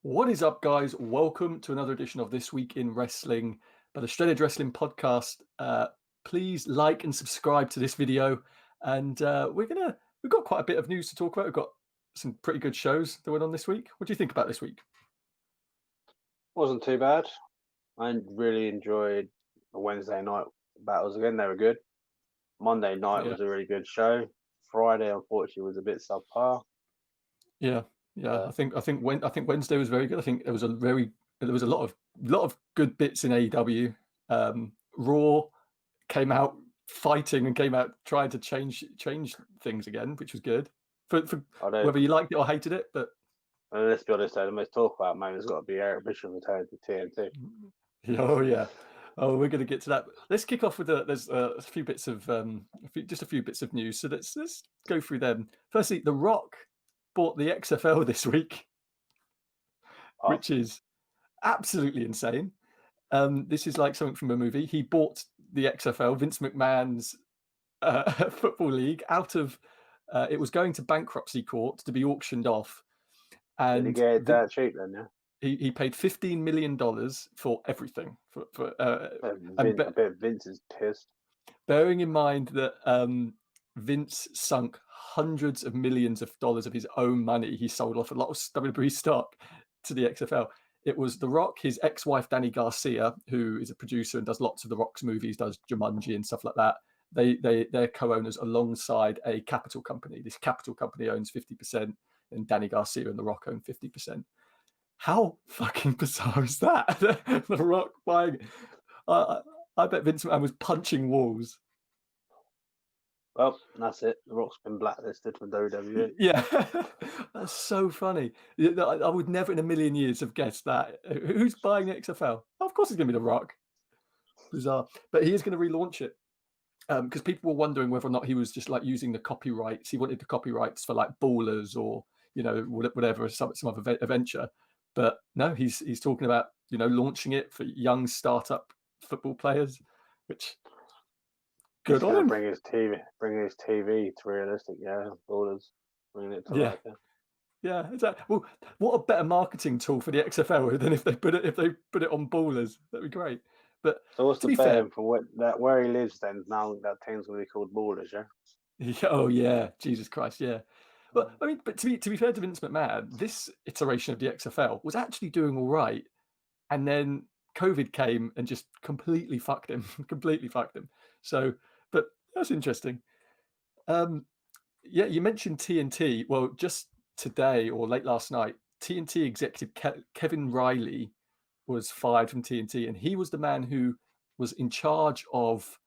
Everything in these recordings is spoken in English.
What is up, guys? Welcome to another edition of This Week in Wrestling by the Shredded Wrestling Podcast. Please like and subscribe to this video. And we've got quite a bit of news to talk about. We've got some pretty good shows that went on this week. What do you think about this week? Wasn't too bad. I really enjoyed the Wednesday night battles again. They were good. Monday night was a really good show. Friday, unfortunately, was a bit subpar. Yeah. I think Wednesday was very good. I think there was a lot of good bits in AEW. Raw came out fighting and came out trying to change things again, which was good. For whether you liked it or hated it, but let's be honest, though, the most talk about moment has got to be Eric Bischoff returning to TNT. Oh yeah. Oh, we're going to get to that. Let's kick off with there's a few bits of news. So let's go through them. Firstly, The Rock bought the XFL this week, which is absolutely insane. This is like something from a movie. He bought the XFL, Vince McMahon's football league, out of it was going to bankruptcy court to be auctioned off. And did he get it that cheap then? Yeah. He paid $15 million for everything. I bet Vince is pissed. Bearing in mind that Vince sunk hundreds of millions of dollars of his own money, he sold off a lot of WWE stock to the XFL. It was The Rock, his ex-wife Danny Garcia, who is a producer and does lots of The Rock's movies, does Jumanji and stuff like that. They're co-owners alongside a capital company. This capital company owns 50%, and Danny Garcia and The Rock own 50%. How fucking bizarre is that? The Rock buying. I bet Vince McMahon was punching walls. Well, that's it. The Rock's been blacklisted from WWE. Yeah, that's so funny. I would never in a million years have guessed that. Who's buying the XFL? Of course it's going to be The Rock. Bizarre. But he is going to relaunch it. Because people were wondering whether or not he was just like using the copyrights. He wanted the copyrights for like Ballers or, whatever, some other venture. But no, he's talking about, launching it for young startup football players, which good on him. Bring his TV to realistic, Ballers, bringing it to life. Yeah, exactly. Well, what a better marketing tool for the XFL than if they put it on Ballers. That'd be great. But so what's the bet for where he lives then? Now that team's going to be called Ballers, yeah. Oh yeah, Jesus Christ, yeah. But I mean, but to be fair to Vince McMahon, this iteration of the XFL was actually doing all right, and then COVID came and just completely fucked him. So, but that's interesting. Yeah, you mentioned TNT. Well, just today or late last night, TNT executive Kevin Riley was fired from TNT, and he was the man who was in charge of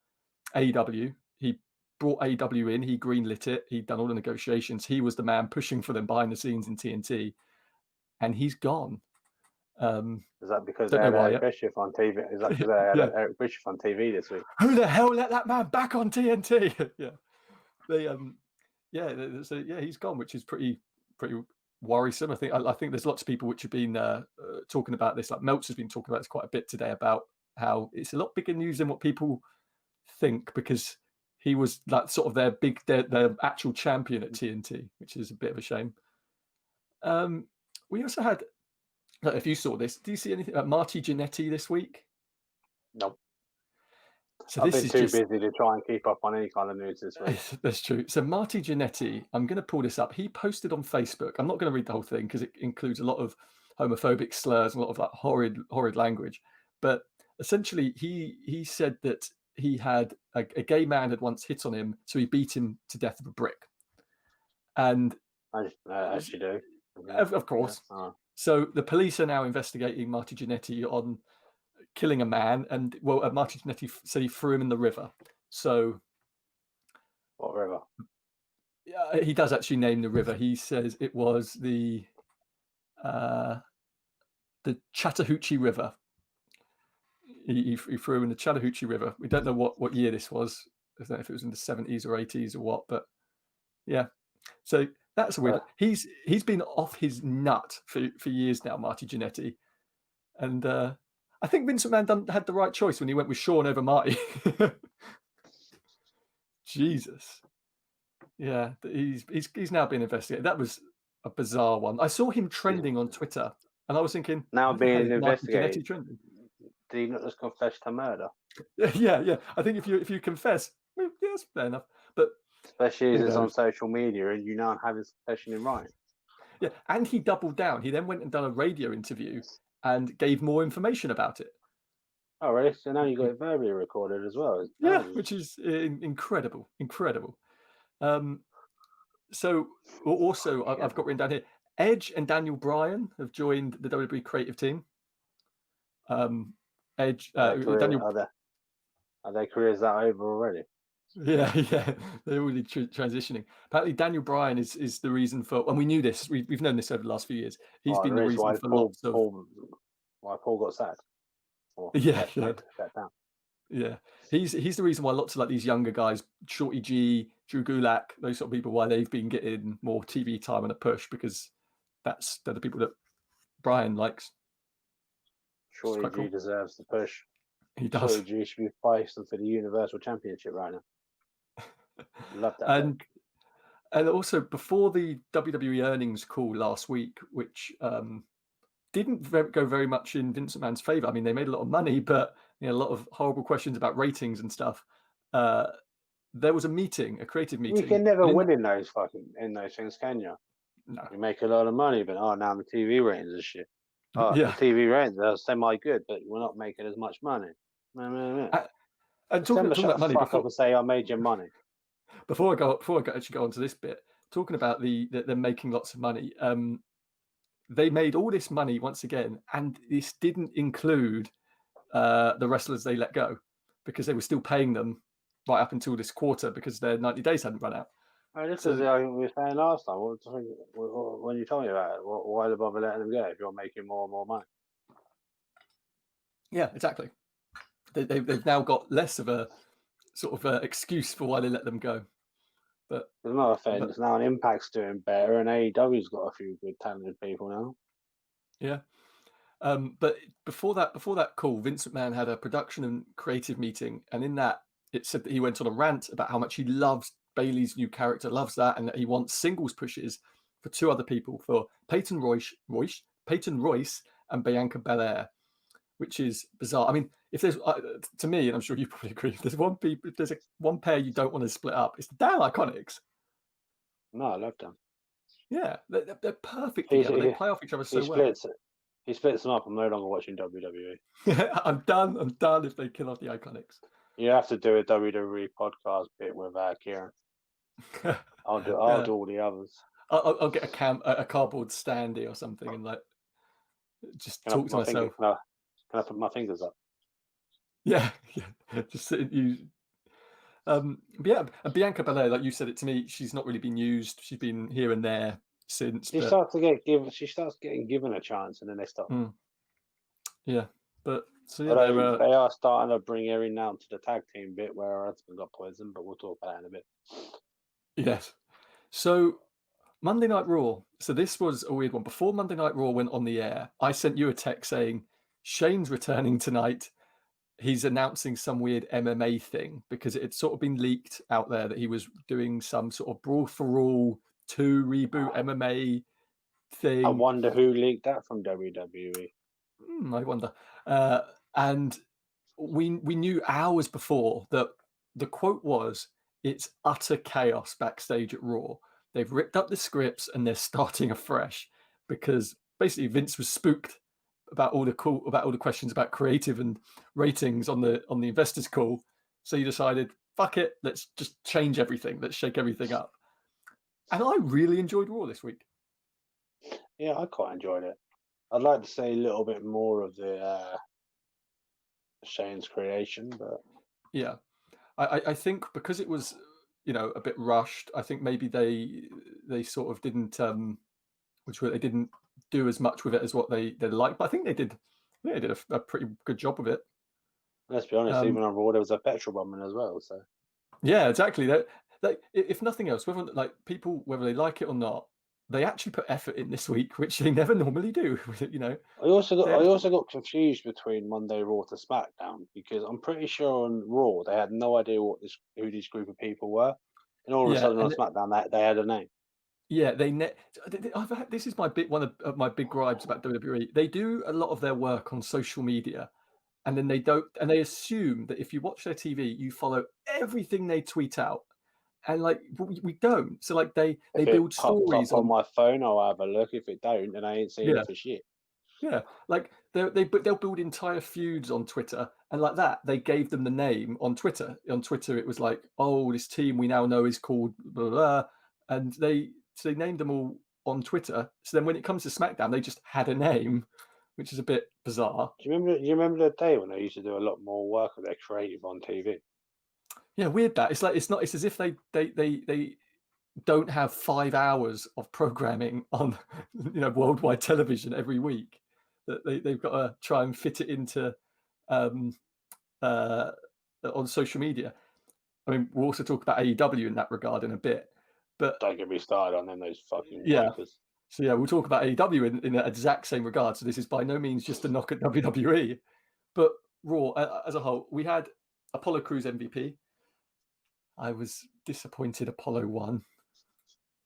AEW. He brought AEW in, he greenlit it, he'd done all the negotiations. He was the man pushing for them behind the scenes in TNT, and he's gone. Is that because they had Eric Bischoff on TV? Is that because they had Eric Bischoff on TV this week? Who the hell let that man back on TNT? He's gone, which is pretty worrisome. I think there's lots of people which have been talking about this. Like Meltzer's been talking about this quite a bit today about how it's a lot bigger news than what people think, because he was like sort of their actual champion at TNT, which is a bit of a shame. We also had, if you saw this, do you see anything about Marty Jannetty this week? Nope. So I've been too busy to try and keep up on any kind of news this week. That's true. So Marty Jannetty, I'm going to pull this up. He posted on Facebook. I'm not going to read the whole thing because it includes a lot of homophobic slurs and a lot of like horrid language. But essentially, he said that he had a gay man had once hit on him, so he beat him to death with a brick. And as you do, of course. Yeah. So the police are now investigating Marty Jannetty on killing a man, and Marty Jannetty said he threw him in the river. So, what river? Yeah, he does actually name the river. He says it was the Chattahoochee River. He threw him in the Chattahoochee River. We don't know what year this was. I don't know if it was in the 70s or 80s or what, but yeah. So that's a weird. He's been off his nut for years now, Marty Jannetty, and I think Vince McMahon had the right choice when he went with Shawn over Marty. Jesus, yeah, he's now been investigated. That was a bizarre one. I saw him trending on Twitter And I was thinking, Now why the hell being is Michael investigated, Jannetty trending? did he not just confess to murder? Yeah. I think if you confess, well, yeah, that's fair enough. But Especially as who it's on knows? social media and you now have his confession in writing. Yeah, and he doubled down. He then went and done a radio interview and gave more information about it. Oh, really? So now you got it verbally recorded as well. Yeah, which is incredible. Um, so also, I've got written down here, Edge and Daniel Bryan have joined the WWE creative team. Edge, Daniel. Are their careers that over already? Yeah, they're really transitioning. Apparently, Daniel Bryan is the reason for, and we knew this. We've known this over the last few years. He's been the reason for lots of. Why Paul got sacked? Or Yeah. stepped down. Yeah, he's the reason why lots of like these younger guys, Shorty G, Drew Gulak, those sort of people, why they've been getting more TV time and a push, because they're the people that Brian likes. Shorty G Cool. deserves the push. He does. Shorty G should be fighting for the Universal Championship right now. Love that. And also before the WWE earnings call last week, which didn't go very much in Vince McMahon's favor. I mean, they made a lot of money, but a lot of horrible questions about ratings and stuff. There was a creative meeting. You can never win in those things, can you? No. You make a lot of money, but now the TV ratings are shit. Oh, yeah. The TV ratings are semi-good, but we're not making as much money. And talking about money, fuck up and say I made your money. Before I actually go on to this bit, talking about them making lots of money. They made all this money once again, and this didn't include the wrestlers they let go, because they were still paying them right up until this quarter because their 90 days hadn't run out. Oh, this is like we were saying last time. When you told me about it, why the bother letting them go if you're making more and more money? Yeah, exactly. They've now got less of a sort of excuse for why they let them go. But there's another thing. It's now an Impact's doing better, and AEW's got a few good talented people now. Yeah. But before that call, Vince McMahon had a production and creative meeting, and in that it said that he went on a rant about how much he loves Bayley's new character, loves that, and that he wants singles pushes for two other people, for Peyton Royce and Bianca Belair, which is bizarre. I mean, if there's to me, and I'm sure you probably agree, if there's one pair you don't want to split up, it's the damn Iconics. No, I love them. Yeah, they're perfect together. They play off each other so well. He splits them up. I'm no longer watching WWE. I'm done if they kill off the Iconics. You have to do a WWE podcast bit with Kieran. I'll do all the others. I'll get a cardboard standee or something and like just talk to myself. Can I put my fingers up? Yeah. Just sit you. Yeah, and Bianca Belair, like you said it to me, she's not really been used. She's been here and there since. She starts getting given a chance, and then they stop. Yeah, but so yeah, they are starting to bring her in now to the tag team bit where her husband got poisoned, but we'll talk about that in a bit. Yes. So Monday Night Raw. So this was a weird one. Before Monday Night Raw went on the air, I sent you a text saying Shane's returning tonight. He's announcing some weird MMA thing, because it had sort of been leaked out there that he was doing some sort of Brawl for All 2 reboot MMA thing. I wonder who leaked that from WWE. I wonder. And we knew hours before that the quote was, "It's utter chaos backstage at Raw. They've ripped up the scripts and they're starting afresh," because basically Vince was spooked about all the questions about creative and ratings on the investors call. So he decided, fuck it, let's just change everything. Let's shake everything up. And I really enjoyed Raw this week. Yeah, I quite enjoyed it. I'd like to say a little bit more of the Shane's creation, but yeah, I think because it was a bit rushed, I think maybe they sort of didn't they didn't do as much with it as what they liked. But I think they did a pretty good job of it. Let's be honest, even on Raw there was a petrol bombing as well. So yeah, exactly. That if nothing else, whether they like it or not, they actually put effort in this week, which they never normally do. I also got confused between Monday Raw to SmackDown, because I'm pretty sure on Raw they had no idea who this group of people were, and all of a sudden on SmackDown they had a name. Yeah, this is one of my big gripes about WWE. They do a lot of their work on social media, and then they assume that if you watch their TV, you follow everything they tweet out, and like we don't. So like they If it build pops stories up on on. my phone, I'll have a look. If it don't, then I ain't seen Yeah. it for shit. Yeah, like they'll build entire feuds on Twitter, and like that, they gave them the name on Twitter. On Twitter, it was like, oh, this team we now know is called blah, blah, blah, and they named them all on Twitter. So then when it comes to SmackDown, they just had a name, which is a bit bizarre. Do you remember the day when they used to do a lot more work of their creative on TV? Yeah, weird that it's like it's as if they don't have 5 hours of programming on worldwide television every week. That they've got to try and fit it into um, uh, on social media. I mean, we'll also talk about AEW in that regard in a bit. But Don't get me started on them, those fucking yeah, wankers. so yeah, we'll talk about AEW in the exact same regard. So this is by no means just a knock at WWE, but Raw as a whole. We had Apollo Crews MVP. I was disappointed Apollo won.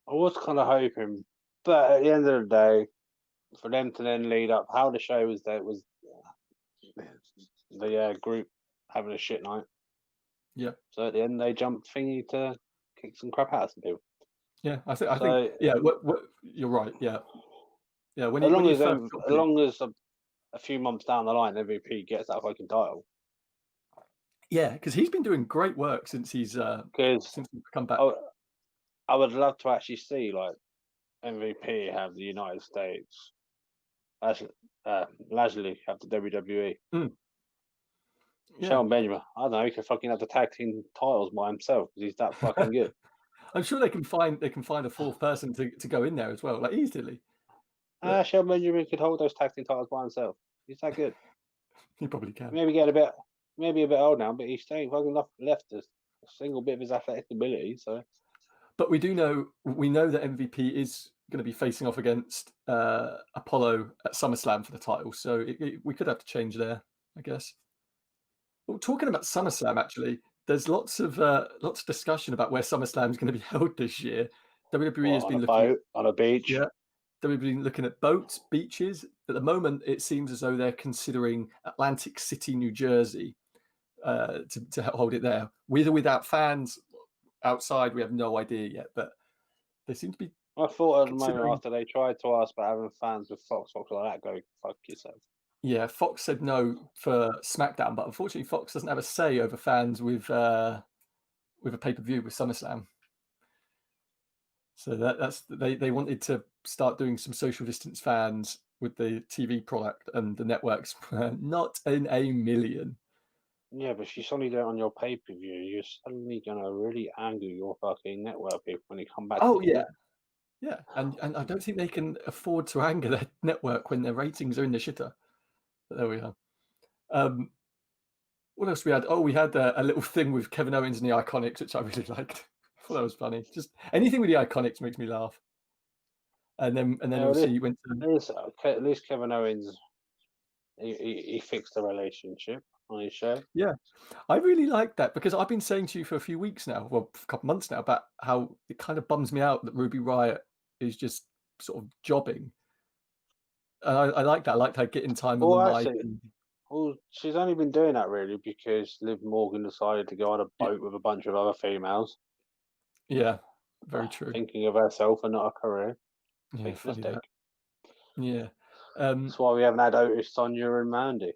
I was kind of hoping, but at the end of the day, for them to then lead up, how the show was there was the group having a shit night. Yeah, So at the end, they jumped thingy to kick some crap out of some people. yeah. I think So yeah. What you're right. Yeah, yeah. When as long you as first them, got as big, long as a few months down the line, MVP gets that fucking title, yeah, because he's been doing great work since he's because come back. I, I would love to actually see like MVP have the United States, Lashley have the WWE. Mm, yeah. Shelton Benjamin, I don't know, he could fucking have the tag team titles by himself because he's that fucking good. I'm sure they can find a fourth person to go in there as well, like easily. But Shelton Benjamin could hold those tag team titles by himself. He's that good. he probably can. Maybe a bit old now, but he's still fucking left a single bit of his athletic ability. So But we know that MVP is going to be facing off against Apollo at SummerSlam for the title, so we could have to change there, I guess. Well, talking about SummerSlam, actually, there's lots of discussion about where SummerSlam is going to be held this year. WWE has on a been looking boat, on a beach. yeah, WWE has been looking at boats, beaches. At the moment, it seems as though they're considering Atlantic City, New Jersey, to hold it there, with or without fans outside. We have no idea yet, but they seem to be I thought at the moment considering. after they tried to ask about having fans with Fox like that, go fuck yourself. Yeah, Fox said no for SmackDown, but unfortunately, Fox doesn't have a say over fans with a pay-per-view with SummerSlam. So that's they wanted to start doing some social distance fans with the TV product, and the networks not in a million. Yeah, but she's only there on your pay per view. You're suddenly gonna really anger your fucking network people when they come back Oh to yeah, you. yeah, and I don't think they can afford to anger their network when their ratings are in the shitter. But there we are. What else we had? Oh, we had a little thing with Kevin Owens and the Iconics, which I really liked. I thought that was funny. Just anything with the Iconics makes me laugh. And then Yeah, obviously you went to. at least Kevin Owens he fixed the relationship on his show. Yeah, I really like that because I've been saying to you for a few weeks now, well, a couple months now, about how it kind of bums me out that Ruby Riott is just sort of jobbing. And I like that. I like her getting time on the Well, mic. actually, And well, she's only been doing that really because Liv Morgan decided to go on a y- boat with a bunch of other females, yeah, very true. thinking of herself and not her career. Yeah, Big funny that. mistake. Yeah. That's why we haven't had Otis, Sonya, and Mandy.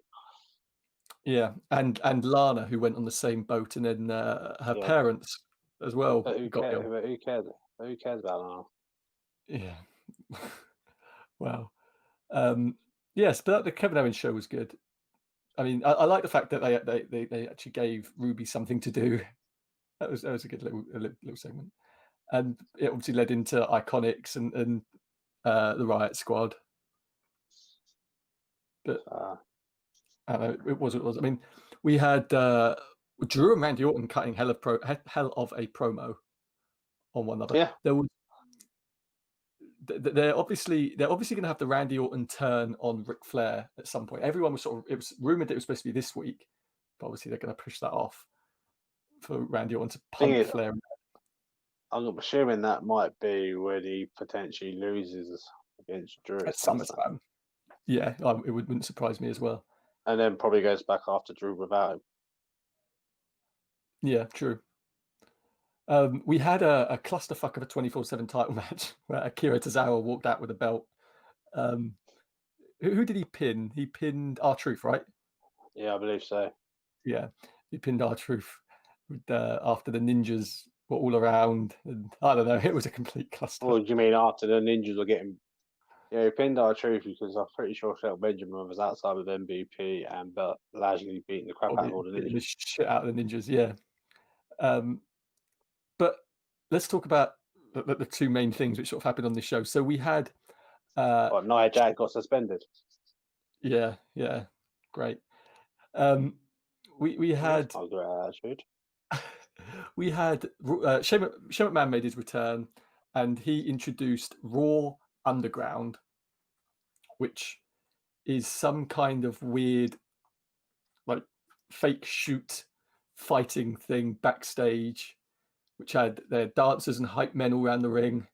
Yeah, and Lana, who went on the same boat, and then her Yeah, parents as well but who got cares? ill. But who cares? Who cares about Yeah. Wow. Um, yes, but the Kevin Owens show was good. I mean, I like the fact that they actually gave Ruby something to do. That was a good little segment, and it obviously led into Iconics and the Riot Squad. But that? I don't know, it was what it was. I mean, we had Drew and Randy Orton cutting hell of a promo on one another. Yeah, There was they're obviously going to have the Randy Orton turn on Ric Flair at some point. Everyone was it was rumored it was supposed to be this week, but obviously they're going to push that off for Randy Orton to thing punt is, Flair. I'm assuming that might be when he potentially loses against Drew at At SummerSlam, SummerSlam. Yeah, it wouldn't surprise me as well. and then probably goes back after Drew without him. Yeah, true. We had a clusterfuck of a 24/7 title match where Akira Tozawa walked out with a belt. Um, who did he pin? He pinned R-Truth, right? Yeah, I believe so. Yeah, he pinned R-Truth after the ninjas were all around, and I don't know. It was a complete cluster. What do you mean after the ninjas were getting? Yeah, he pinned R-Truth because I'm pretty sure Shelton Benjamin was outside with MVP and largely beating the crap out of all the Beating the ninjas. shit out of the ninjas. Yeah. But let's talk about the two main things which sort of happened on this show. So we had, But Nia Jax got suspended. yeah, great. We had I'll do it attitude. we had Shane McMahon made his return, and he introduced Raw Underground, which is some kind of weird, like, fake shoot fighting thing backstage, which had their dancers and hype men all around the ring.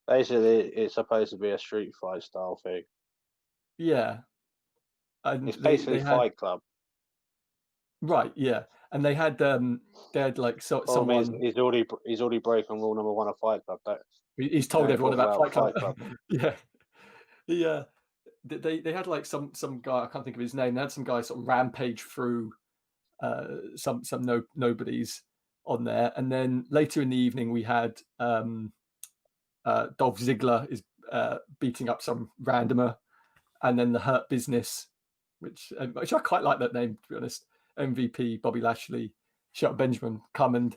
Basically, it's supposed to be a street fight style thing. Yeah, and It's basically they had Fight Club. right, yeah, and they had like Problem is, someone. he's already broken rule number one of Fight Club. He's told Don't everyone talk about about Fight Club. Fight Club. Yeah, yeah. They had like some guy, I can't think of his name. They had some guy sort of rampage through some nobodies on there, and then later in the evening we had Dolph Ziggler is beating up some randomer, and then the Hurt Business, which I quite like that name, to be honest. MVP, Bobby Lashley, Shelton Benjamin come and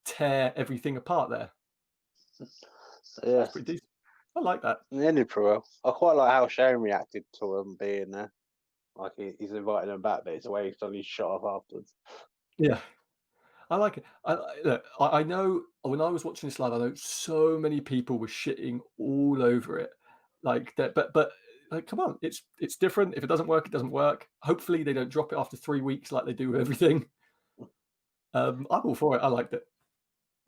tear everything apart there. Yeah, That's pretty decent. I like that. it ended pretty well. I quite like how Shane reacted to him being there. Like he's invited him back, but it's the way he's suddenly shot off afterwards. Yeah, I like it. I know when I was watching this live, I know so many people were shitting all over it, like that. But like, come on, it's different. If it doesn't work, it doesn't work. Hopefully, they don't drop it after 3 weeks like they do with everything. I'm all for it. I liked it.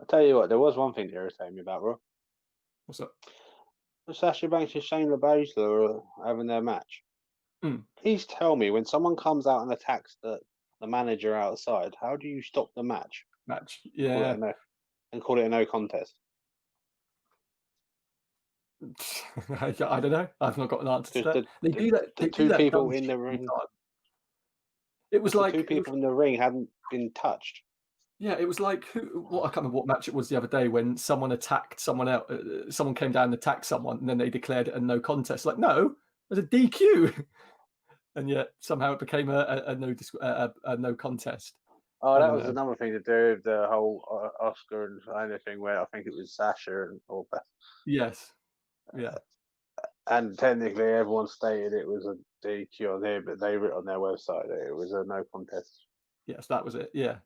I tell you what, there was one thing that irritated me about Raw. What's up? Sasha Banks and Shayna Baszler are having their match. Mm. Please tell me when someone comes out and attacks the manager outside, how do you stop the match? Match, Call yeah. and call it a no contest. I don't know. I've not got an answer to that. They do that. The They two do that people dumb in shit the all the ring. time. It was The like two people in the ring hadn't been touched. yeah, it was like I can't remember what match it was the other day when someone attacked someone else. Someone came down and attacked someone, and then they declared it a no contest. Like, no, it was a DQ, and yet somehow it became a no contest. Oh, I that don't was know. another thing to do with the whole Oscar and China thing, where I think it was Sasha Yes, yeah, and technically everyone stated it was a DQ on here, but they wrote on their website that it was a no contest. yes, that was it. Yeah,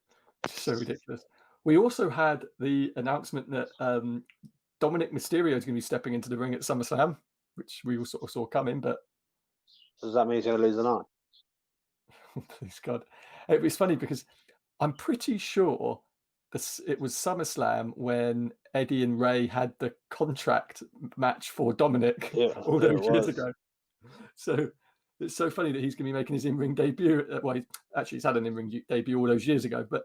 it's so ridiculous. We also had the announcement that Dominic Mysterio is going to be stepping into the ring at SummerSlam, which we all sort of saw coming, but Does that mean he's going to lose the night? please God. It was funny because I'm pretty sure it was SummerSlam when Eddie and Ray had the contract match for Dominic all those years ago. So it's so funny that he's going to be making his in-ring debut. Well, actually, he's had an in-ring debut all those years ago, but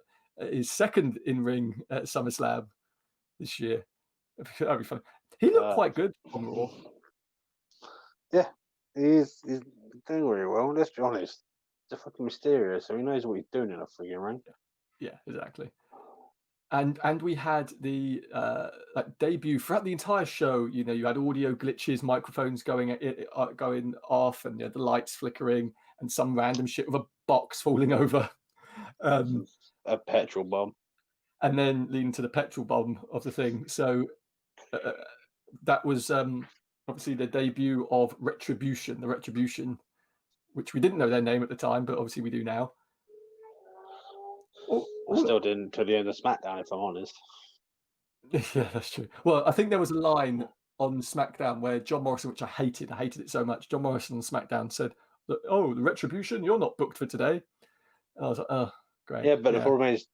his second in-ring at SummerSlam this year. That'd be fun. He looked quite good on Raw. Yeah, he's doing really well. Let's be honest. It's a fucking mysterious, so he knows what he's doing in a frigging ring. Yeah, exactly. And we had the like debut throughout the entire show. You know, you had audio glitches, microphones going off, and you had the lights flickering, and some random shit with a box falling over. A petrol bomb. And then leading to the petrol bomb of the thing. So that was obviously the debut of Retribution, the Retribution, which we didn't know their name at the time, but obviously we do now. I still didn't to the end of SmackDown, if I'm honest. Yeah, that's true. Well, I think there was a line on SmackDown where John Morrison, which I hated it so much. John Morrison on SmackDown said, "Oh, the Retribution, you're not booked for today." And I was like, "Oh, great." Yeah, but the problem is,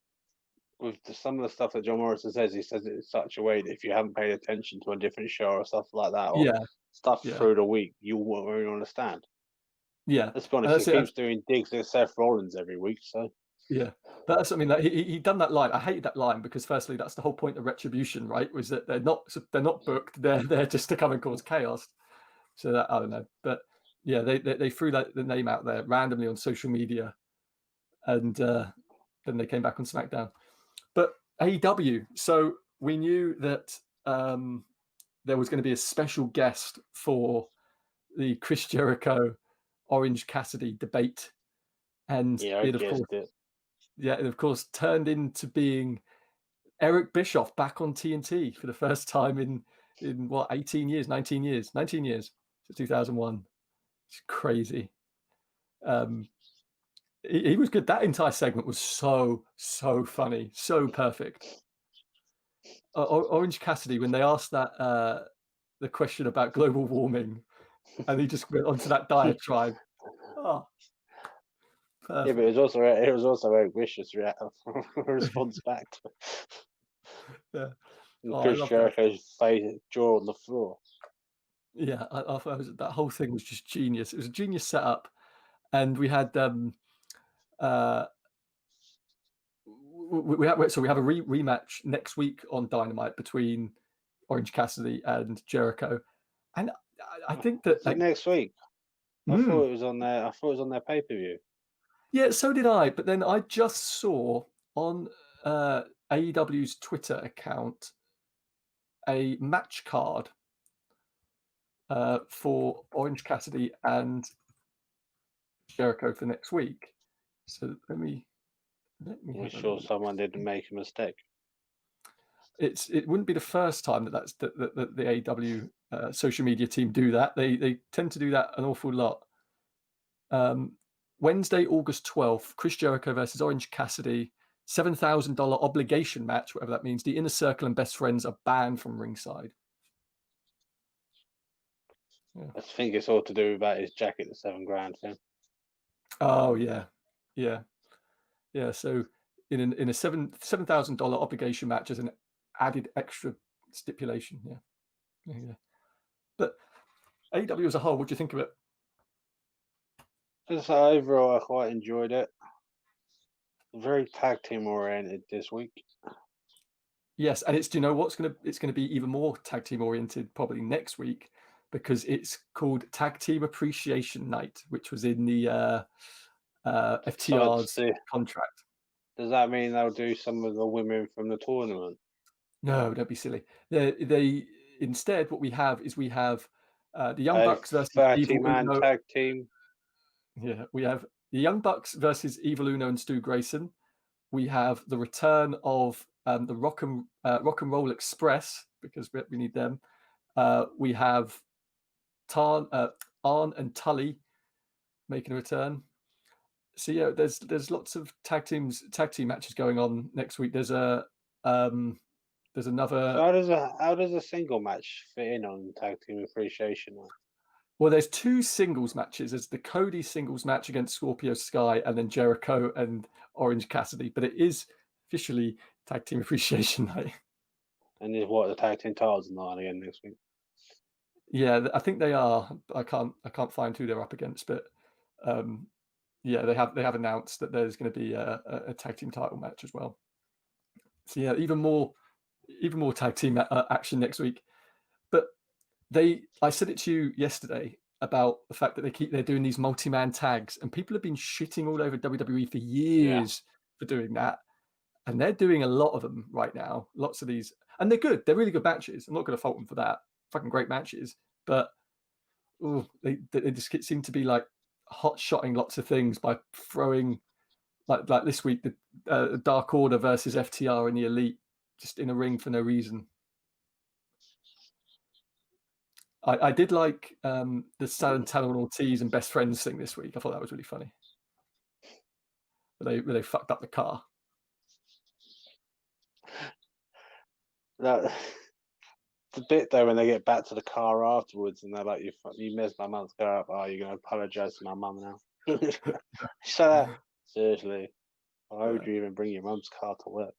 with some of the stuff that John Morrison says, he says it in such a way that if you haven't paid attention to a different show or stuff like that, or Yeah, stuff yeah, through the week, you won't really understand. yeah. Let's be And honest, he that's it. keeps doing digs at Seth Rollins every week, so Yeah, but that's, I mean, like, he done that line. I hated that line because firstly, that's the whole point of retribution, right? Was that they're not booked. They're there just to come and cause chaos. So that, I don't know, but yeah, they threw that the name out there randomly on social media, and then they came back on SmackDown. But AEW, so we knew that there was going to be a special guest for the Chris Jericho Orange Cassidy debate, and yeah, I it of guessed course, it. yeah, it of course turned into being Eric Bischoff back on TNT for the first time in what, 18 years, 19 years, 19 years since 2001. It's crazy. Um, he was good. That entire segment was so funny, so perfect. Orange Cassidy, when they asked that the question about global warming, and he just went onto that diatribe. Oh, Yeah, but perfect. it was also Eric Bischoff's response back to Yeah. and Oh, I Chris love that. Jericho's face jaw on the floor. Yeah, I thought that whole thing was just genius. It was a genius setup, and we had uh, we have a rematch next week on Dynamite between Orange Cassidy and Jericho, and I think that, Is it like, next week? I mm, thought it was on their. I thought it was on their pay per view. yeah, so did I. But then I just saw on AEW's Twitter account a match card for Orange Cassidy and Jericho for next week. So let me I'm have a sure look. someone didn't make a mistake. It wouldn't be the first time that the AEW social media team do that. They tend to do that an awful lot. Um, Wednesday, August 12th, Chris Jericho versus Orange Cassidy, $7,000 obligation match, whatever that means. The Inner Circle and Best Friends are banned from ringside. Yeah. I think it's all to do about his jacket, the $7,000 thing. Oh yeah, yeah, yeah. So in a $7,000 obligation match as an added extra stipulation. Yeah, yeah. But AEW as a whole, what do you think of it? Just overall, I quite enjoyed it. Very tag team oriented this week. Yes, and do you know what's it's gonna be even more tag team oriented probably next week, because it's called Tag Team Appreciation Night, which was in the So it's FTR's contract. does that mean they'll do some of the women from the tournament? No, don't be silly. They instead, what we have is the Young A Bucks versus Evil 30-man Uno. tag team. Yeah, we have the Young Bucks versus Evil Uno and Stu Grayson. We have the return of the Rock and Roll Express, because we need them. We have Arn and Tully making a return. So yeah, there's lots of tag team matches going on next week. There's So another. how does a single match fit in on tag team appreciation night? Well, there's two singles matches. There's the Cody singles match against Scorpio Sky, and then Jericho and Orange Cassidy. But it is officially Tag Team Appreciation Night. And is what the tag team titles are on again next week? Yeah, I think they are. I can't find who they're up against, but um, yeah, they have announced that there's going to be a tag team title match as well. So yeah, even more tag team action next week. But I said it to you yesterday about the fact that they're doing these multi-man tags, and people have been shitting all over WWE for Yeah. years for doing that, and they're doing a lot of them right now. Lots of these, and they're good. They're really good matches. I'm not going to fault them for that. Fucking great matches, but they just seem to be like hot shotting lots of things by throwing like this week the Dark Order versus FTR and the Elite just in a ring for no reason. I did like the Santana and Ortiz and Best Friends thing this week. I thought that was really funny. Where they fucked up the car. That the bit though when they get back to the car afterwards and they're like, you messed my mum's car up. Oh, you're gonna apologize to my mum now? Shut up. Seriously. Why would you even bring your mum's car to work?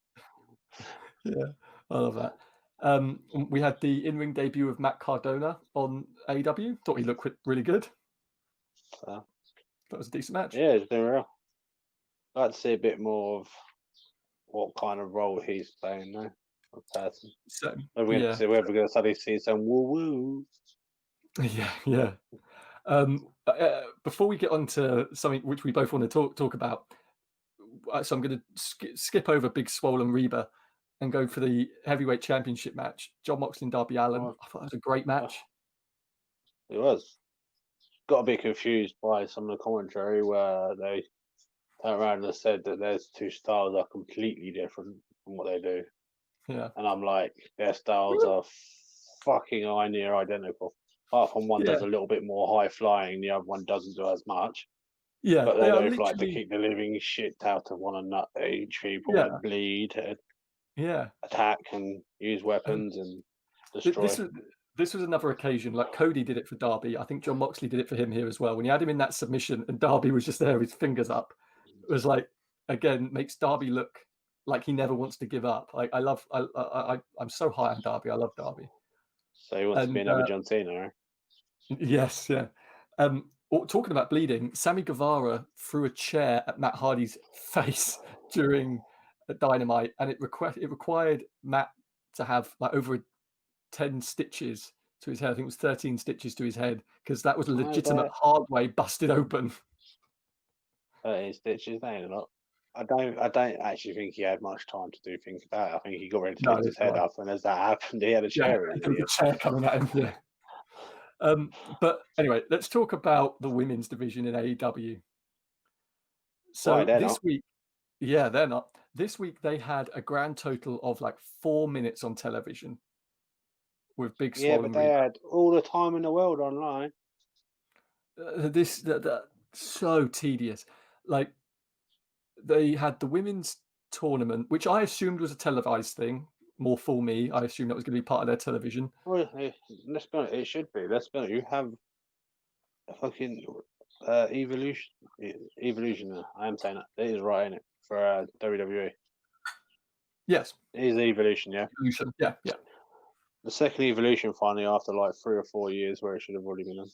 Yeah, I love that. We had the in-ring debut of Matt Cardona on AEW. Thought he looked really good. So, That was a decent match. yeah, it's been real. I'd like to see a bit more of what kind of role he's playing now. A person. So Are we going to yeah, see whether we're going to suddenly see some woo woo? yeah, yeah. Before we get on to something which we both want to talk about, so I'm going to skip over Big Swollen Reba and go for the heavyweight championship match. John Moxley and Darby Allin. Oh, I thought it was a great oh, match. it was. Got a bit confused by some of the commentary where they turned around and said that their two styles are completely different from what they do. Yeah, And I'm like, their styles are fucking near identical. Apart from one yeah, does a little bit more high flying, the other one doesn't do as much. yeah. But They they are both like to literally. kick the living shit out of one another, each people, Yeah, and bleed, and yeah. attack, and use And weapons and th- destroy. this was this was another occasion. Like Cody did it for Darby. I think John Moxley did it for him here as well. When you had him in that submission and Darby was just there, with his fingers up. It was like, again, makes Darby look like he never wants to give up. Like I'm so high on Darby. I love Darby. So he wants to be And another John Cena, right? yes, yeah. Talking about bleeding, Sammy Guevara threw a chair at Matt Hardy's face during Dynamite, and it required Matt to have like over 10 stitches to his head. I think it was 13 stitches to his head because that was a I legitimate bet hard way busted open. 13 stitches, they ain't a lot. I don't actually think he had much time to do things about it. I think he got ready to No, lift his it's head not. up, and as that happened, he had a Yeah, chair in his there was ear. a chair coming at him. Yeah. But anyway, let's talk about the women's division in AEW. Why So they're this not? week, yeah, they're not. This week they had a grand total of like 4 minutes on television with Big Yeah, but Swollen they Reba. had all the time in the world online. So tedious. Like they had the women's tournament, which I assumed was a televised thing. More for me, I assumed that was going to be part of their television. Well, let's be honest, it should be. Let's be honest, you have a fucking evolution. Evolution. I am saying that. It is right in it for WWE. Yes, It is evolution, yeah. evolution. Yeah, yeah, The second evolution finally after like 3 or 4 years where it should have already been on.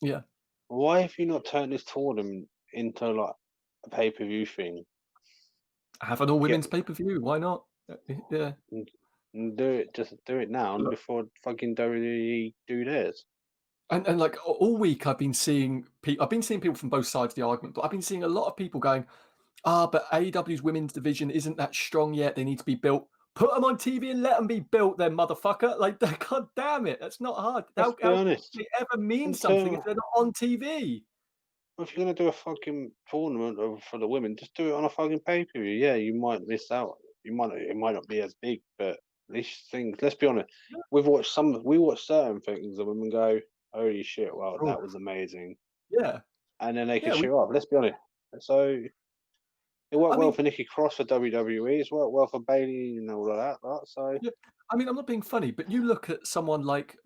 yeah. Why have you not turned this tournament into like a pay per view thing? Have an all Get women's pay per view. Why not? Yeah. and do it. Just do it now before fucking WWE do theirs. And like all week, I've been seeing people from both sides of the argument, but I've been seeing a lot of people going, but AEW's women's division isn't that strong yet. They need to be built. Put them on TV and let them be built, then, motherfucker. Like, god damn it, that's not hard. Let's be How can honest. they ever mean something if Until they're not on TV? if you're gonna do a fucking tournament for the women, just do it on a fucking pay per view. Yeah, you might miss out. It might not be as big, but these things. Let's be honest. We watch certain things, and women go, "Holy shit! Wow, Oh, that was amazing," yeah, and then they can yeah. show up. Let's be honest. So it I worked well mean, for Nikki Cross for WWE. It's worked well for Bailey and all of that. Right? So yeah. I mean, I'm not being funny, but you look at someone like,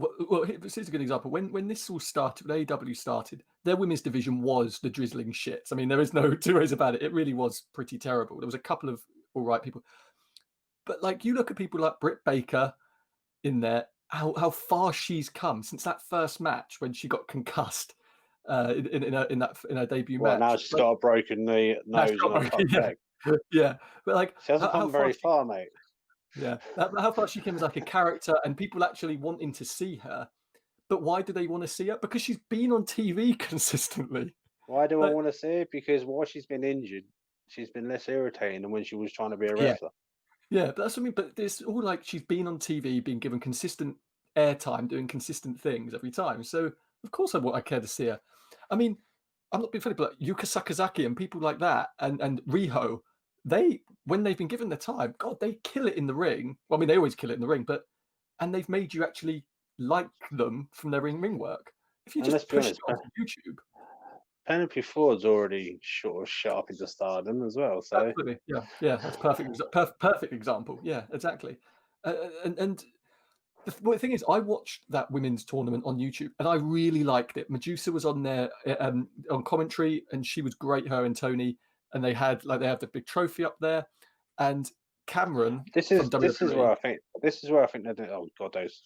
this is a good example. When this all started, when AEW started, their women's division was the drizzling shits. I mean, there is no two ways about it. It really was pretty terrible. There was a couple of all right people, but like you look at people like Britt Baker in there, how far she's come since that first match when she got concussed in her debut well, now match. she's Like, got a broken that's nose and a got fucked yeah, leg. yeah. But like She hasn't how come far very she far, mate. yeah, how far she came as like a character and people actually wanting to see her. But why do they want to see her? Because she's been on TV consistently. Why do I Like, want to see it? Because while she's been injured, she's been less irritating than when she was trying to be a yeah, wrestler. yeah. But that's what I mean. But it's all like she's been on TV, being given consistent airtime, doing consistent things every time. So of course I care to see her. I mean, I'm not being funny, but Yuka Sakazaki and people like that, and Riho, they when they've been given the time, God, they kill it in the ring. Well, I mean, they always kill it in the ring, but and they've made you actually like them from their ring work. If you And let's just be push it honest, onto YouTube, Penelope Ford's already sort of shot up into stardom as well. So absolutely, yeah, yeah, that's perfect, perfect example. Yeah, exactly. And the thing is, I watched that women's tournament on YouTube, and I really liked it. Medusa was on there on commentary, and she was great. Her and Tony, and they had the big trophy up there, and Cameron This from is this is where WWE. I think this is where I think they do. Oh God, those.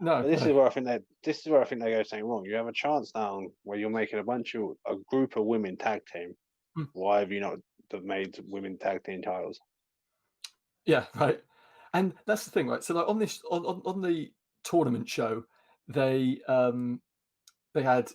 No, But this no. is where I think this is where I think they go something wrong. You have a chance now where you're making a group of women tag team. Mm, Why have you not made women tag team titles? yeah, right. And that's the thing, right? So like on this on the tournament show, they they had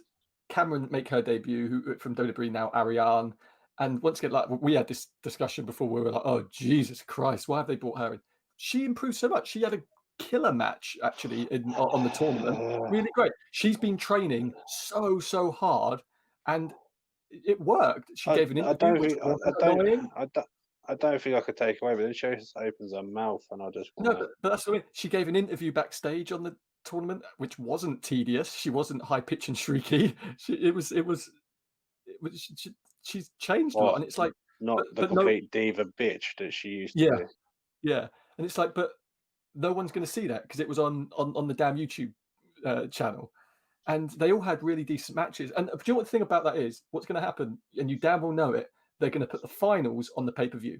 Cameron make her debut, who from WWE now, Ariane. And once again, like we had this discussion before, we were like, "Oh Jesus Christ, why have they brought her in?" She improved so much. She had a killer match actually on the tournament. Really great. She's been training so hard, and it worked. She gave an I interview don't which think wasn't annoying. I don't think I could take away, but then she just opens her mouth, and I just No, want to. but that's what I mean. She gave an interview backstage on the tournament, which wasn't tedious. She wasn't high pitch and shrieky. She's changed a lot, What? and it's like, Not the but no, complete diva bitch that she used to yeah, be. yeah, and it's like, but no one's going to see that because it was on the damn YouTube channel, and they all had really decent matches. And do you know what the thing about that is? What's going to happen? And you damn well know it. They're going to put the finals on the pay per view,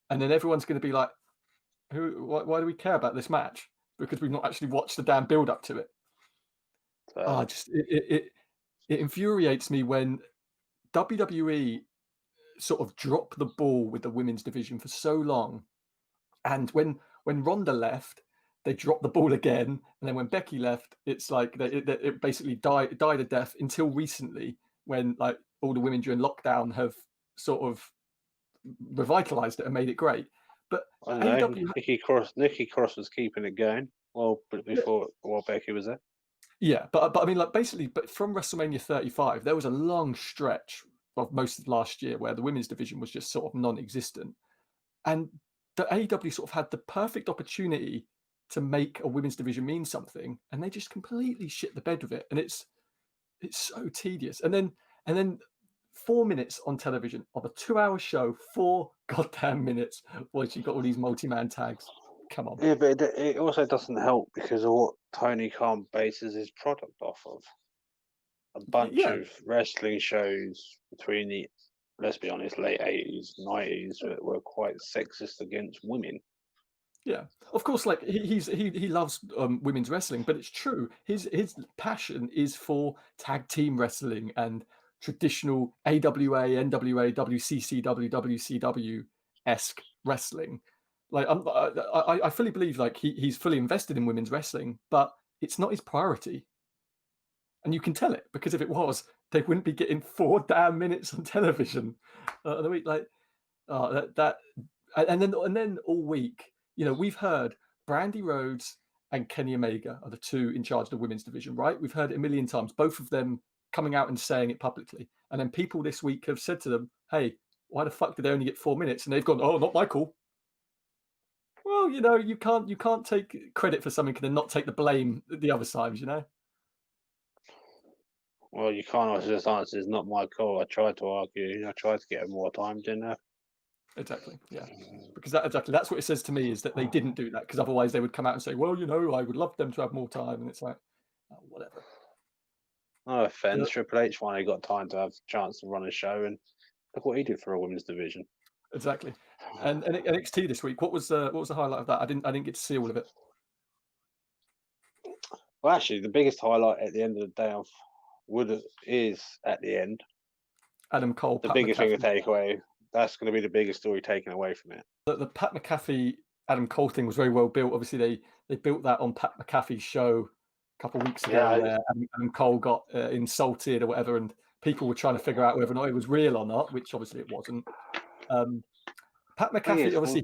and then everyone's going to be like, "Who? Why do we care about this match? Because we've not actually watched the damn build up to it." Ah, So just it infuriates me when WWE sort of drop the ball with the women's division for so long. And when Ronda left, they dropped the ball again. And then when Becky left, it's like it basically died a death until recently, when like all the women during lockdown have sort of revitalized it and made it great. But I don't know. AEW, Nikki Cross was keeping it going. Well, before while Becky was there. yeah, but I mean, like basically, but from WrestleMania 35, there was a long stretch of most of last year where the women's division was just sort of non-existent. And the AEW sort of had the perfect opportunity to make a women's division mean something, and they just completely shit the bed with it. And it's so tedious. And then 4 minutes on television of a 2 hour show, 4 goddamn minutes, whilst you've got all these multi-man tags. Come on. Yeah, but it also doesn't help because of what Tony Khan bases his product off of. A bunch Yeah, of wrestling shows between the, let's be honest, late 80s, 90s that were quite sexist against women. yeah. Of course, like he loves women's wrestling, but it's true. His passion is for tag team wrestling and traditional AWA, NWA, WCCW, WCW esque wrestling. Like I fully believe like he's fully invested in women's wrestling, but it's not his priority, and you can tell it because if it was, they wouldn't be getting 4 damn minutes on television a week. Like that and then all week, we've heard Brandy Rhodes and Kenny Omega are the two in charge of the women's division, right? We've heard it a million times, both of them coming out and saying it publicly. And then people this week have said to them, "Hey, why the fuck did they only get 4 minutes?" And they've gone, "Oh, not my call." Well, you can't take credit for something and then not take the blame the other times. Well, you can't always just answer, it's not my call. I tried to argue, I tried to get her more time, didn't I? Exactly. Yeah. Because that's what it says to me is that they didn't do that because otherwise they would come out and say, "Well, I would love them to have more time," and it's like, oh, whatever. No offense, But Triple H finally got time to have a chance to run a show, and look what he did for a women's division. exactly. And NXT this week, what was the highlight of that? I didn't get to see all of it. Well, actually, the biggest highlight at the end of the day of is at the end. Adam Cole, The Pat biggest thing to McAfee. take away. That's going to be the biggest story taken away from it. The Pat McAfee Adam Cole thing was very well built. Obviously, they built that on Pat McAfee's show a couple of weeks ago, Yeah, where Adam Cole got insulted or whatever, and people were trying to figure out whether or not it was real or not, which obviously it wasn't. Um, Pat thing McAfee, is, obviously,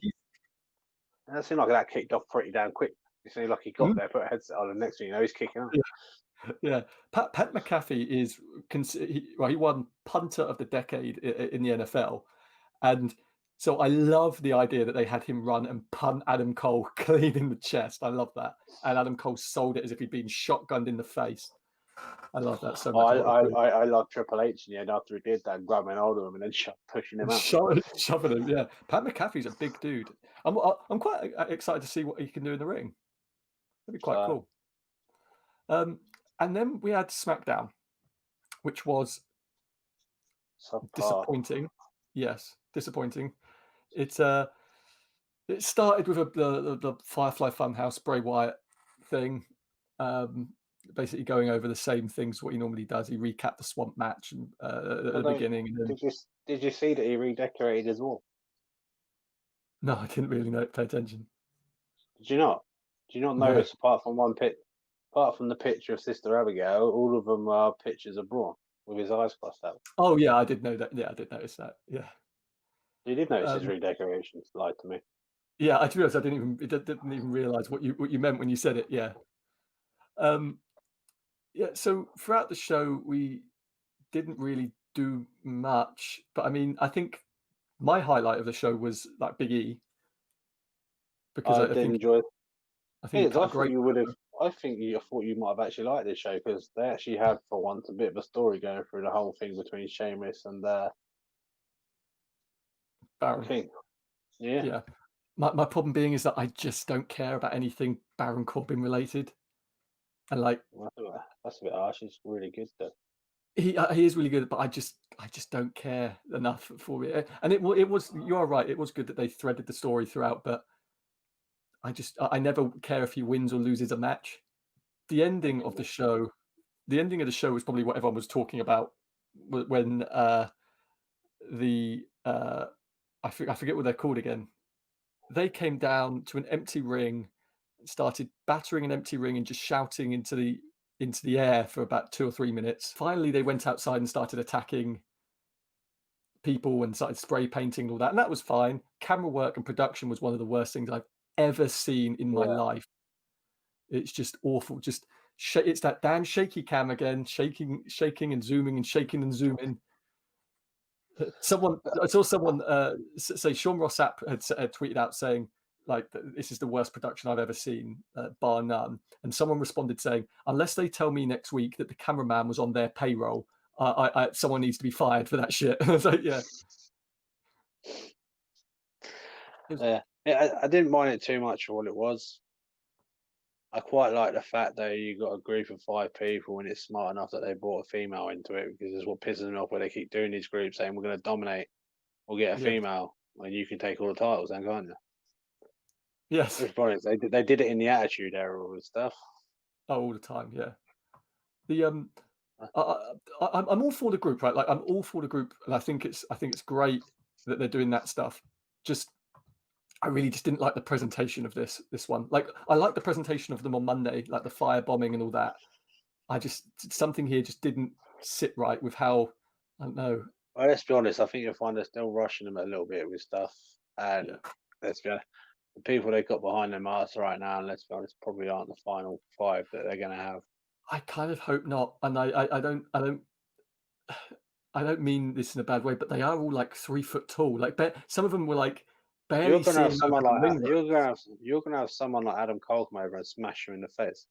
that seemed like that kicked off pretty damn quick. It seemed like he got there, put a headset on, and next thing you know, he's kicking on. yeah. Pat McAfee is he won punter of the decade in the NFL, and so I love the idea that they had him run and punt Adam Cole clean in the chest. I love that, and Adam Cole sold it as if he'd been shotgunned in the face. I love that so Oh, much. I thought it was brilliant. I love Triple H in the end after he did that, grabbing hold of him and then pushing him out. Shoving him, yeah. Pat McAfee's a big dude. I'm quite excited to see what he can do in the ring. That'd be quite So, cool. And then we had SmackDown, which was subpar. disappointing. Yes, disappointing. It's It started with the Firefly Funhouse Bray Wyatt thing, um, basically going over the same things what he normally does. He recapped the Swamp match and, at the Although, beginning, and then did you see that he redecorated his wall? no, I didn't really pay attention. Did you not? Did you not No. notice apart from the picture of Sister Abigail, all of them are pictures of Braun with his eyes crossed out. Oh yeah, I did know that. Yeah, I did notice that. Yeah. You did notice his Um, redecorations, lied to me. yeah, I to be honest, I didn't even realize what you meant when you said it. Yeah. Um, yeah. So throughout the show, we didn't really do much, but I mean, I think my highlight of the show was like Big E because I I did think enjoy. I think he Is cut I a thought great you would have. I thought you might have actually liked this show because they actually had, for once, a bit of a story going through the whole thing between Sheamus and Baron. King. Yeah, Yeah. My problem being is that I just don't care about anything Baron Corbin related, and like that's a bit harsh. It's really good though. he is really good, but I just don't care enough for it. And it was you are right. It was good that they threaded the story throughout, but I never care if he wins or loses a match. The ending of the show, the ending of the show was probably what everyone was talking about when the I forget what they're called again. They came down to an empty ring, started battering an empty ring and just shouting into the air for about 2 or 3 minutes. Finally, they went outside and started attacking people and started spray painting and all that, and that was fine. Camera work and production was one of the worst things I've ever seen in my Yeah, life. It's just awful. Just it's that damn shaky cam again, shaking and zooming and shaking and zooming. Someone I saw someone say Sean Ross Sapp had tweeted out saying like this is the worst production I've ever seen, bar none. And someone responded saying, unless they tell me next week that the cameraman was on their payroll, someone needs to be fired for that shit. I was like, yeah, it was, yeah. I didn't mind it too much for what it was. I quite like the fact that you got a group of 5 people and it's smart enough that they brought a female into it because it's what pisses me off where they keep doing these groups saying we're going to dominate. We'll get a yeah, female and you can take all the titles then, can't you? yes, Let's be honest, they did it in the Attitude Era and stuff. oh, all the time, yeah. The Uh, I'm all for the group, right? Like I'm all for the group, and I think it's great that they're doing that stuff. Just I really just didn't like the presentation of this one. Like I like the presentation of them on Monday, like the firebombing and all that. I just something here just didn't sit right with how I don't know. Well, let's be honest, I think you'll find they're still rushing them a little bit with stuff. Yeah, And let's be honest, the people they got behind their arse right now, and let's be honest, probably aren't the final 5 that they're going to have. I kind of hope not, and I don't mean this in a bad way, but they are all like 3 foot tall. Like some of them were like You're barely going to have seeing over someone the like ring. you're going to have someone like Adam Cole come over and smash you in the face.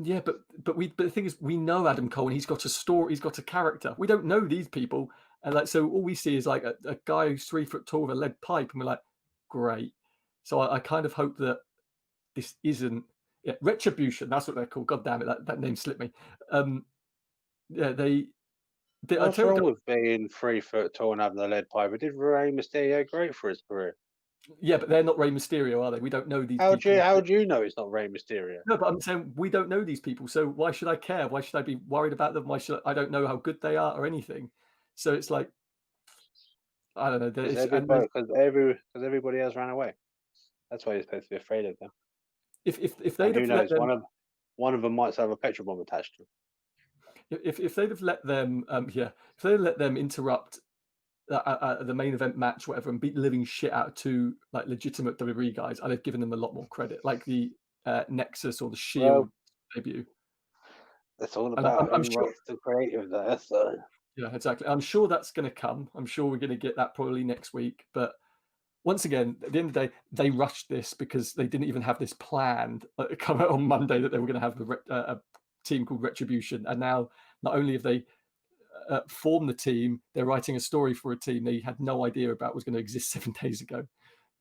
Yeah, but the thing is, we know Adam Cole, and he's got a story, he's got a character. We don't know these people, and like so, all we see is like a guy who's 3 foot tall with a lead pipe, and we're like, great. So I kind of hope that this isn't retribution. That's what they're called. God damn it, that name slipped me. Um, yeah, they I What's tell you, wrong with being 3 foot tall and having a lead pipe? It did Rey Mysterio great for his career. yeah, but they're not Rey Mysterio, are they? We don't know these people. How do you know it's not Rey Mysterio? No, but I'm saying we don't know these people, so why should I care? Why should I be worried about them? Why should I don't know how good they are or anything? So it's like I don't know. Because everybody else ran away. That's why you're supposed to be afraid of them. If And they'd who have let knows, them one of them might have a petrol bomb attached to him. if they'd have let them if they'd let them interrupt the main event match, whatever, and beat the living shit out of 2 like legitimate WWE guys, I'd have given them a lot more credit, like the Nexus or the Well, Shield debut. it's all And about I'm who sure, writes the creative there. So yeah, exactly. I'm sure that's going to come. I'm sure we're going to get that probably next week. But once again, at the end of the day, they rushed this because they didn't even have this planned. Come out on Monday that they were going to have a team called Retribution, and now not only have they formed the team, they're writing a story for a team they had no idea about was going to exist 7 days ago,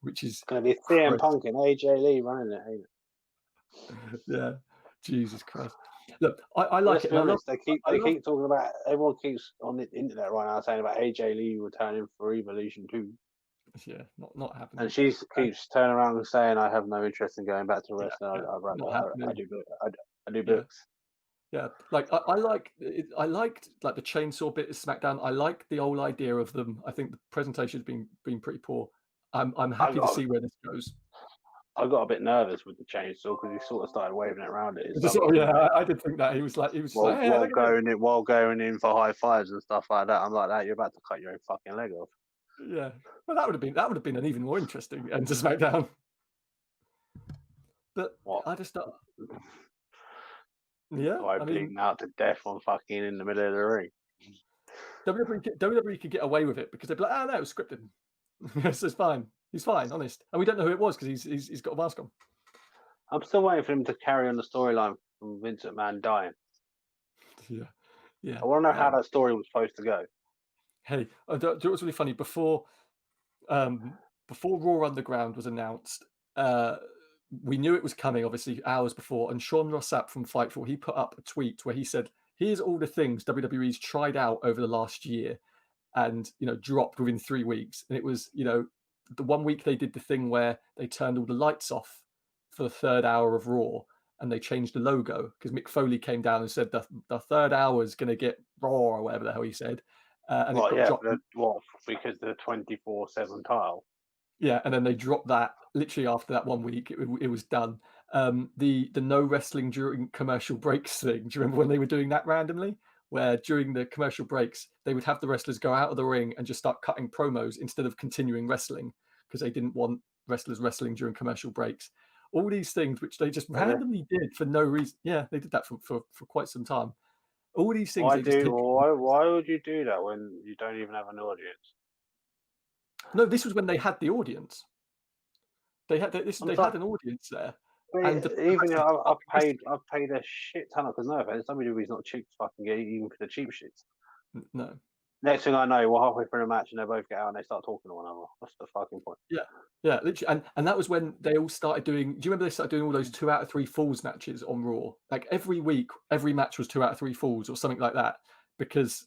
which is it's going to be CM crazy. Punk and AJ Lee running it. Ain't it? Yeah, Jesus Christ. Look, I Well, like let's it, be and honest. I They love. keep talking about. Everyone keeps on the internet right now saying about AJ Lee returning for Evolution 2. Yeah, not happening. And she keeps turning around and saying, "I have no interest in going back to Yeah, wrestling. yeah, I'd rather not I happening. do I do Yeah. books." Yeah, like I like it, I liked like the chainsaw bit of SmackDown. I like the whole idea of them. I think the presentation's been pretty poor. I'm I happy to got see where this goes. I got a bit nervous with the chainsaw because he sort of started waving it around at his Just, other oh yeah, teammate I did think that he was just like, hey, look at this. while going in for high fives and stuff like that. I'm like, that you're about to cut your own fucking leg off. Yeah, well that would have been an even more interesting end to SmackDown. But What? I just yeah, Guy I mean bleeding out to death on fucking in the middle of the ring. WWE could get away with it because they'd be like, oh no, it was scripted. This is fine. He's fine, honest, and we don't know who it was because he's got a mask on. I'm still waiting for him to carry on the storyline from Vince McMahon dying. Yeah, yeah. I want to know how that story was supposed to go. Hey, do you know what's really funny? Um, before Raw Underground was announced, we knew it was coming, obviously, hours before. And Sean Ross Sapp from Fightful, he put up a tweet where he said, "Here's all the things WWE's tried out over the last year, and dropped within 3 weeks." And it was, the 1 week they did the thing where they turned all the lights off for the third hour of Raw, and they changed the logo because Mick Foley came down and said the third hour is going to get Raw or whatever the hell he said, and it Well, got yeah, dropped. because the 24/7 title. Yeah, and then they dropped that literally after that 1 week. It was done. The no wrestling during commercial breaks thing. Do you remember when they were doing that randomly? Where during the commercial breaks they would have the wrestlers go out of the ring and just start cutting promos instead of continuing wrestling because they didn't want wrestlers wrestling during commercial breaks. All these things which they just Okay. randomly did for no reason. Yeah, they did that for quite some time. All these things Why they just do take. why would you do that when you don't even have an audience? No, this was when they had the audience. They had I'm they sorry, had an audience there, and but the even wrestlers just started I've paid a shit ton of because no offense, WWE's not cheap to fucking get even for the cheap shits. wrestling. No, Next thing I know, we're halfway through the match and they both get out and they start talking to one another. What's the fucking point? yeah, yeah, literally, and that was when they all started doing. Do you remember they started doing all those 2 out of 3 falls matches on Raw? Like every week, every match was 2 out of 3 falls or something like that, because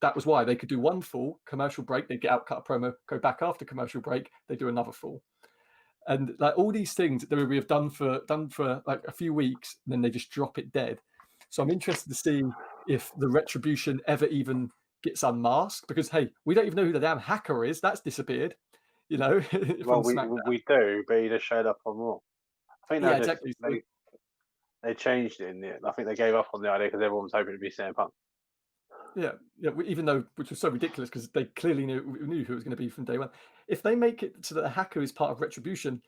that was why they could do one fall, commercial break, they get out, cut a promo, go back after commercial break, they do another fall, and like all these things that we have done for like a few weeks, and then they just drop it dead. So I'm interested to see if the retribution ever even gets unmasked, because hey, we don't even know who the damn hacker is. That's disappeared, Well, from SmackDown. we do, but he just showed up on Raw. I think Yeah, exactly. So, they changed it in the end. I think they gave up on the idea because everyone was hoping to be CM Punk. yeah, yeah. Even though, which was so ridiculous, because they clearly knew who it was going to be from day one. If they make it so that the hacker is part of retribution,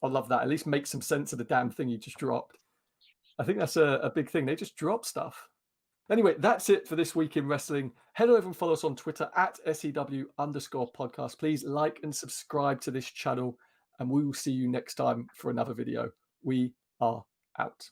I love that. At least make some sense of the damn thing you just dropped. I think that's a big thing. They just drop stuff. Anyway, that's it for this week in wrestling. Head over and follow us on Twitter at SEW_podcast. Please like and subscribe to this channel, and we will see you next time for another video. We are out.